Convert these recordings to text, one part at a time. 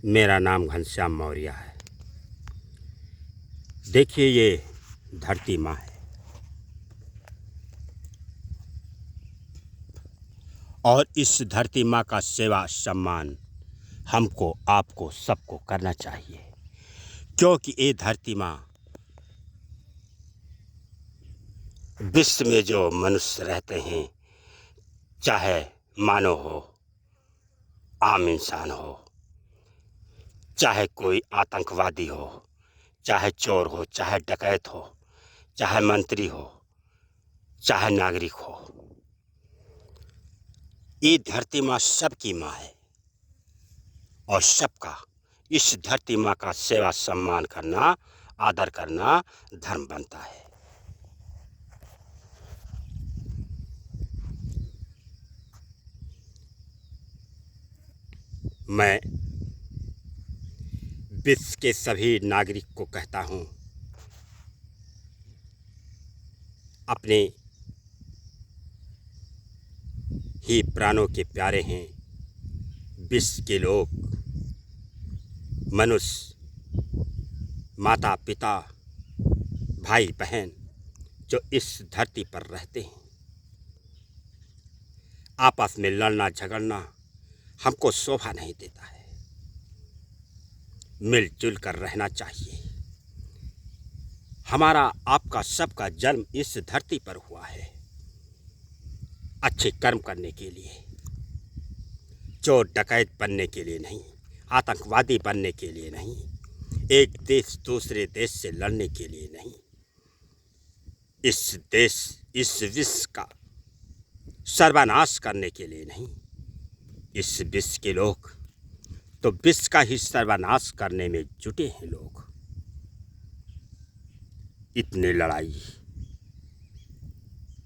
मेरा नाम घनश्याम मौर्य है। देखिए, ये धरती माँ है और इस धरती माँ का सेवा सम्मान हमको, आपको, सबको करना चाहिए, क्योंकि ये धरती माँ विश्व में जो मनुष्य रहते हैं, चाहे मानव हो, आम इंसान हो, चाहे कोई आतंकवादी हो, चाहे चोर हो, चाहे डकैत हो, चाहे मंत्री हो, चाहे नागरिक हो, ये धरती माँ सबकी माँ है और सबका इस धरती माँ का सेवा सम्मान करना, आदर करना धर्म बनता है। मैं विश्व के सभी नागरिक को कहता हूँ, अपने ही प्राणों के प्यारे हैं विश्व के लोग, मनुष्य, माता पिता, भाई बहन जो इस धरती पर रहते हैं। आपस में लड़ना झगड़ना हमको शोभा नहीं देता है। मिलजुल कर रहना चाहिए। हमारा, आपका, सबका जन्म इस धरती पर हुआ है अच्छे कर्म करने के लिए, चोर डकैत बनने के लिए नहीं, आतंकवादी बनने के लिए नहीं, एक देश दूसरे देश से लड़ने के लिए नहीं, इस देश, इस विश्व का सर्वनाश करने के लिए नहीं। इस विश्व के लोग तो विश्व का ही सर्वनाश करने में जुटे हैं। लोग इतने लड़ाई,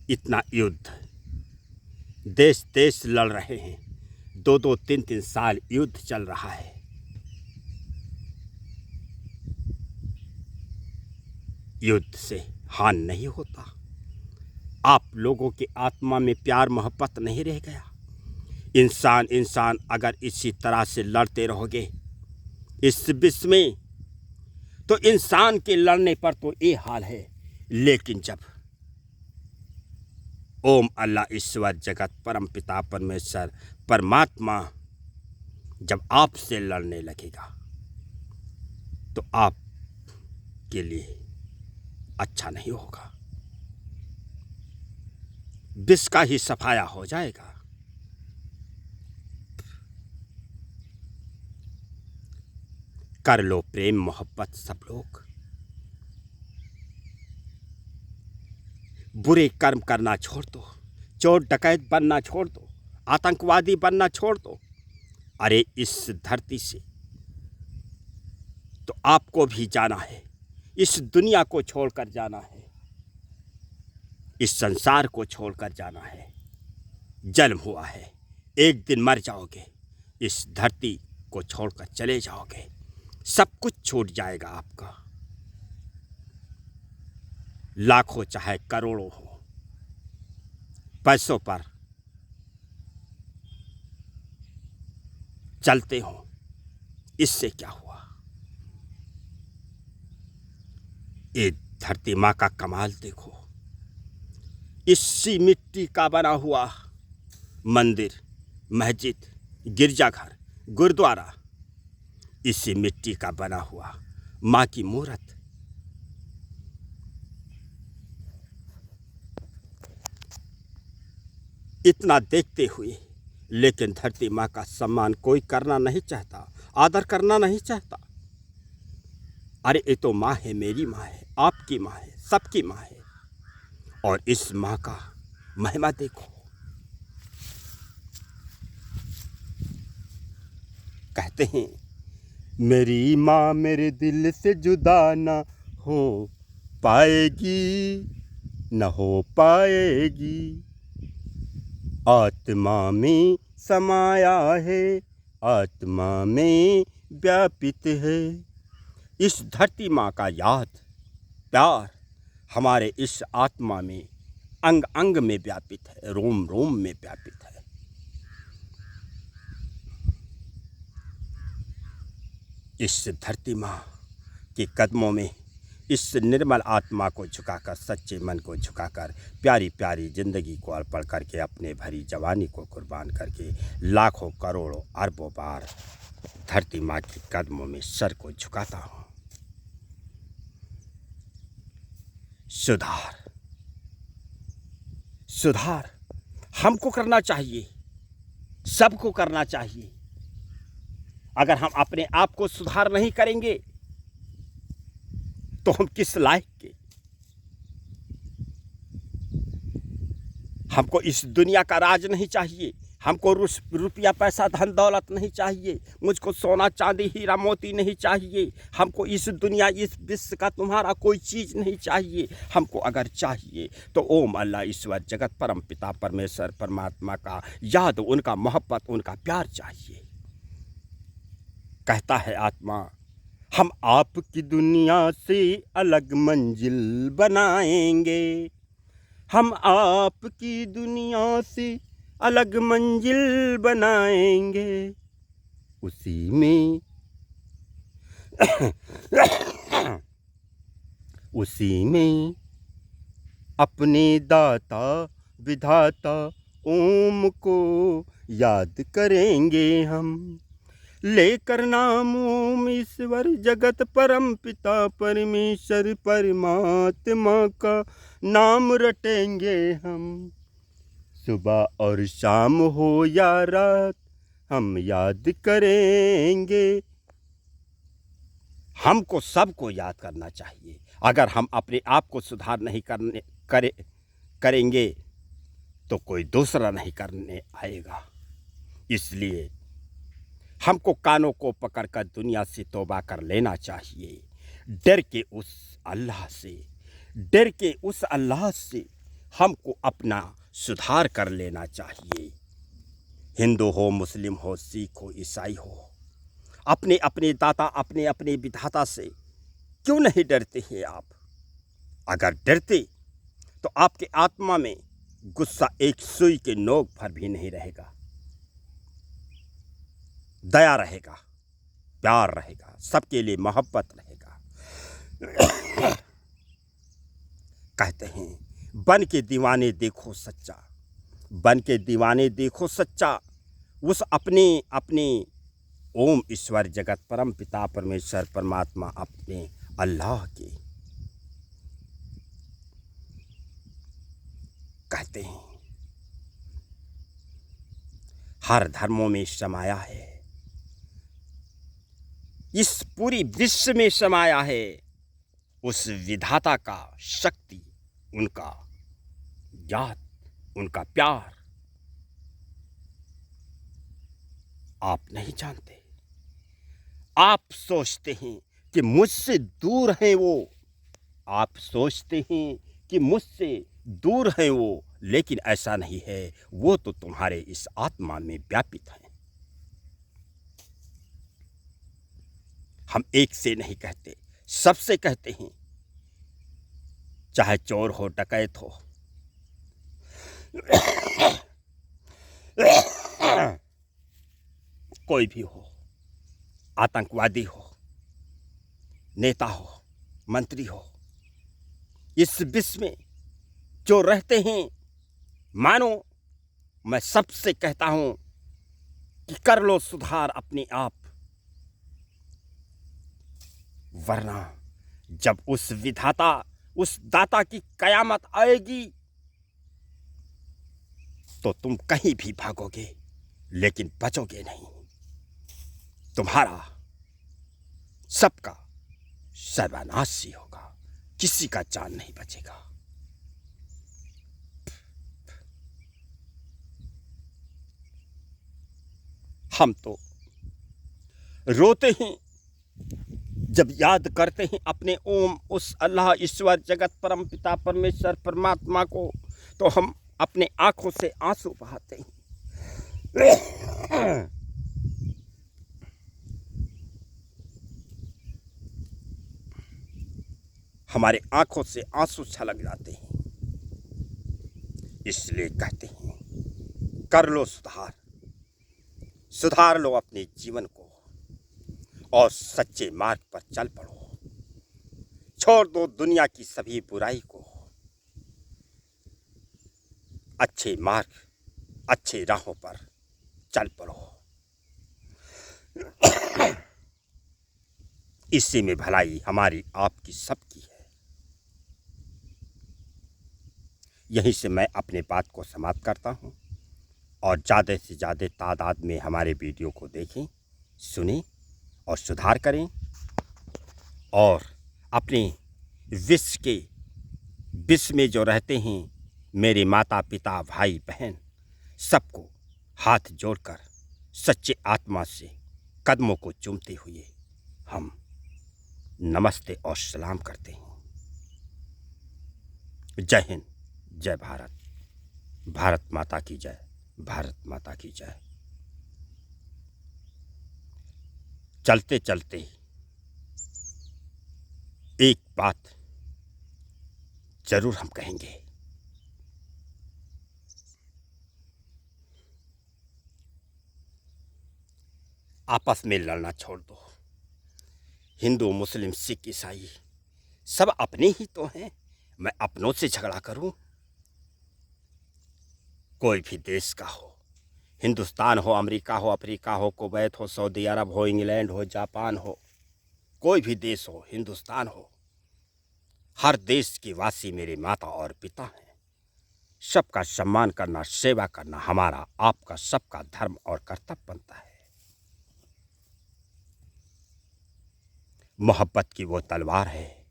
इतना युद्ध, देश देश लड़ रहे हैं, 2-2, 3-3 साल युद्ध चल रहा है। युद्ध से हानि नहीं होता। आप लोगों की आत्मा में प्यार मोहब्बत नहीं रह गया। इंसान अगर इसी तरह से लड़ते रहोगे इस विश्व में, तो इंसान के लड़ने पर तो ये हाल है। लेकिन जब ओम अल्लाह ईश्वर जगत परम पिता परमेश्वर परमात्मा जब आपसे लड़ने लगेगा, तो आप के लिए अच्छा नहीं होगा। विश्व का ही सफाया हो जाएगा। कर लो प्रेम मोहब्बत सब लोग। बुरे कर्म करना छोड़ दो, चोर डकैत बनना छोड़ दो, आतंकवादी बनना छोड़ दो। अरे इस धरती से तो आपको भी जाना है, इस दुनिया को छोड़कर जाना है, इस संसार को छोड़कर जाना है। जन्म हुआ है, एक दिन मर जाओगे, इस धरती को छोड़कर चले जाओगे, सब कुछ छूट जाएगा आपका। लाखों चाहे करोड़ों हो, पैसों पर चलते हो, इससे क्या हुआ। ये धरती माँ का कमाल देखो। इसी मिट्टी का बना हुआ मंदिर, मस्जिद, गिरजाघर, गुरुद्वारा, इसी मिट्टी का बना हुआ माँ की मूर्त। इतना देखते हुए लेकिन धरती माँ का सम्मान कोई करना नहीं चाहता, आदर करना नहीं चाहता। अरे ये तो माँ है, मेरी माँ है, आपकी माँ है, सबकी माँ है। और इस माँ का महिमा देखो। कहते हैं, मेरी माँ मेरे दिल से जुदा न हो पाएगी, न हो पाएगी। आत्मा में समाया है, आत्मा में व्यापित है। इस धरती माँ का याद, प्यार हमारे इस आत्मा में, अंग अंग में व्यापित है, रोम रोम में व्यापित है। इस धरती माँ के कदमों में इस निर्मल आत्मा को झुकाकर, सच्चे मन को झुकाकर, प्यारी प्यारी ज़िंदगी को अर्पण करके, अपने भरी जवानी को कुर्बान करके लाखों करोड़ों अरबों बार धरती माँ के कदमों में सर को झुकाता हूँ। सुधार सुधार हमको करना चाहिए, सबको करना चाहिए। अगर हम अपने आप को सुधार नहीं करेंगे तो हम किस लायक के? हमको इस दुनिया का राज नहीं चाहिए, हमको रुपया पैसा धन दौलत नहीं चाहिए, मुझको सोना चांदी हीरा मोती नहीं चाहिए, हमको इस दुनिया इस विश्व का तुम्हारा कोई चीज़ नहीं चाहिए। हमको अगर चाहिए तो ओम अल्लाह ईश्वर जगत परम पिता परमेश्वर परमात्मा का याद, उनका मोहब्बत, उनका प्यार चाहिए। कहता है आत्मा, हम आपकी दुनिया से अलग मंजिल बनाएंगे, हम आपकी दुनिया से अलग मंजिल बनाएंगे, उसी में उसी में अपने दाता विधाता ओम को याद करेंगे हम, लेकर नाम ओम ईश्वर जगत परम पिता परमेश्वर परमात्मा का नाम रटेंगे हम। सुबह और शाम हो या रात हम याद करेंगे। हमको सबको याद करना चाहिए। अगर हम अपने आप को सुधार नहीं करेंगे तो कोई दूसरा नहीं करने आएगा। इसलिए हमको कानों को पकड़कर दुनिया से तौबा कर लेना चाहिए। डर के उस अल्लाह से, डर के उस अल्लाह से हमको अपना सुधार कर लेना चाहिए। हिंदू हो, मुस्लिम हो, सिख हो, ईसाई हो, अपने अपने दाता, अपने अपने विधाता से क्यों नहीं डरते हैं आप? अगर डरते तो आपके आत्मा में गुस्सा एक सुई के नोक पर भी नहीं रहेगा। दया रहेगा, प्यार रहेगा, सबके लिए मोहब्बत रहेगा। कहते हैं बन के दीवाने देखो सच्चा, बन के दीवाने देखो सच्चा, उस अपने अपने ओम ईश्वर जगत परम पिता परमेश्वर परमात्मा अपने अल्लाह के। कहते हैं हर धर्मों में समाया है, इस पूरी विश्व में समाया है उस विधाता का शक्ति, उनका याद, उनका प्यार। आप नहीं जानते, आप सोचते हैं कि मुझसे दूर हैं वो, आप सोचते हैं कि मुझसे दूर हैं वो, लेकिन ऐसा नहीं है। वो तो तुम्हारे इस आत्मा में व्यापित हैं। हम एक से नहीं कहते, सबसे कहते हैं, चाहे चोर हो, डकैत हो, कोई भी हो, आतंकवादी हो, नेता हो, मंत्री हो, इस विश्व में जो रहते हैं, मानो मैं सबसे कहता हूं कि कर लो सुधार अपने आप, वरना जब उस विधाता, उस दाता की कयामत आएगी तो तुम कहीं भी भागोगे लेकिन बचोगे नहीं। तुम्हारा सबका सर्वनाश ही होगा, किसी का जान नहीं बचेगा। हम तो रोते हैं जब याद करते हैं अपने ओम उस अल्लाह ईश्वर जगत परम पिता परमेश्वर परमात्मा को, तो हम अपने आंखों से आंसू बहाते हैं। हमारे आंखों से आंसू छलक जाते हैं। इसलिए कहते हैं कर लो सुधार, सुधार लो अपने जीवन को और सच्चे मार्ग पर चल पड़ो। छोड़ दो दुनिया की सभी बुराई को। अच्छे मार्ग, अच्छे राहों पर चल पड़ो। इसी में भलाई हमारी आपकी सबकी है। यहीं से मैं अपने बात को समाप्त करता हूँ और ज़्यादा से ज़्यादा तादाद में हमारे वीडियो को देखें, सुनें और सुधार करें और अपने विश्व में जो रहते हैं मेरे माता पिता भाई बहन सबको हाथ जोड़कर सच्चे आत्मा से कदमों को चूमते हुए हम नमस्ते और सलाम करते हैं। जय हिंद, जय भारत, भारत माता की जय, भारत माता की जय। चलते चलते एक बात जरूर हम कहेंगे, आपस में लड़ना छोड़ दो। हिंदू मुस्लिम सिख ईसाई सब अपने ही तो हैं। मैं अपनों से झगड़ा करूं? कोई भी देश का हो, हिंदुस्तान हो, अमेरिका हो, अफ्रीका हो, कुवैत हो, सऊदी अरब हो, इंग्लैंड हो, जापान हो, कोई भी देश हो, हिंदुस्तान हो, हर देश के वासी मेरे माता और पिता हैं। सबका सम्मान करना, सेवा करना हमारा आपका सबका धर्म और कर्तव्य बनता है। मोहब्बत की वो तलवार है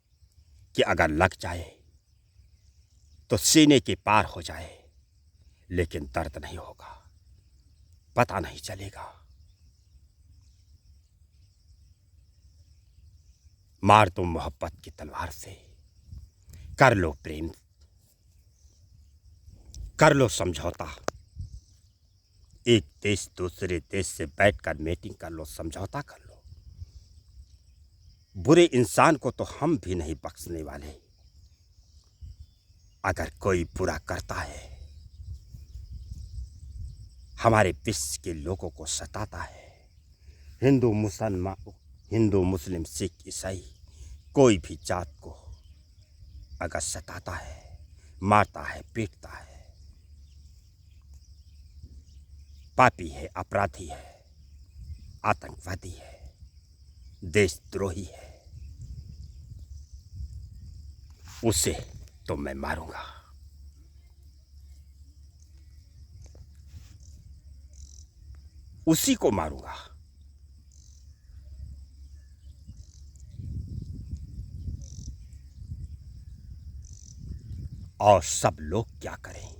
कि अगर लग जाए तो सीने के पार हो जाए, लेकिन दर्द नहीं होगा, पता नहीं चलेगा। मार दो मोहब्बत की तलवार से, कर लो प्रेम, कर लो समझौता। एक देश दूसरे देश से बैठकर मीटिंग कर लो, समझौता कर लो। बुरे इंसान को तो हम भी नहीं बख्शने वाले। अगर कोई बुरा करता है, हमारे विश्व के लोगों को सताता है, हिंदू मुस्लिम सिख ईसाई कोई भी जात को अगर सताता है, मारता है, पीटता है, पापी है, अपराधी है, आतंकवादी है, देशद्रोही है, उसे तो मैं मारूंगा। उसी को मारूंगा। और सब लोग क्या करें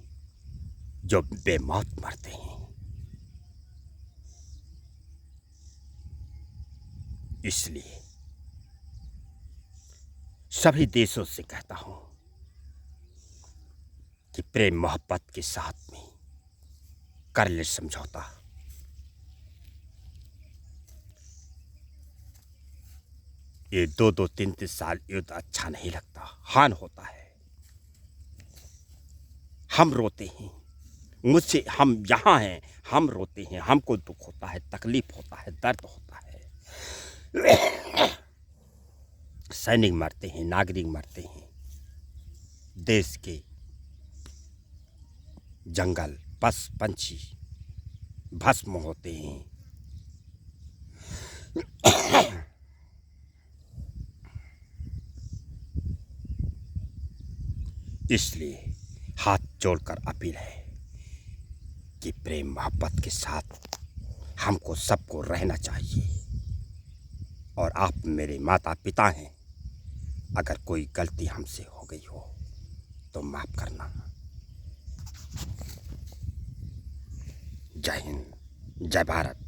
जो बेमौत मरते हैं। इसलिए सभी देशों से कहता हूं कि प्रेम मोहब्बत के साथ में कर ले समझौता। ये 2-2, 3-3 साल युद्ध अच्छा नहीं लगता, हान होता है, हम रोते हैं। मुझसे हम यहाँ हैं, हम रोते हैं, हमको दुख होता है, तकलीफ होता है, दर्द होता है। सैनिक मरते हैं, नागरिक मरते हैं, देश के जंगल, पशु पंछी भस्म होते हैं। इसलिए हाथ जोड़कर अपील है कि प्रेम मोहब्बत के साथ हमको सबको रहना चाहिए। और आप मेरे माता पिता हैं, अगर कोई गलती हमसे हो गई हो तो माफ़ करना। जय हिंद, जय भारत।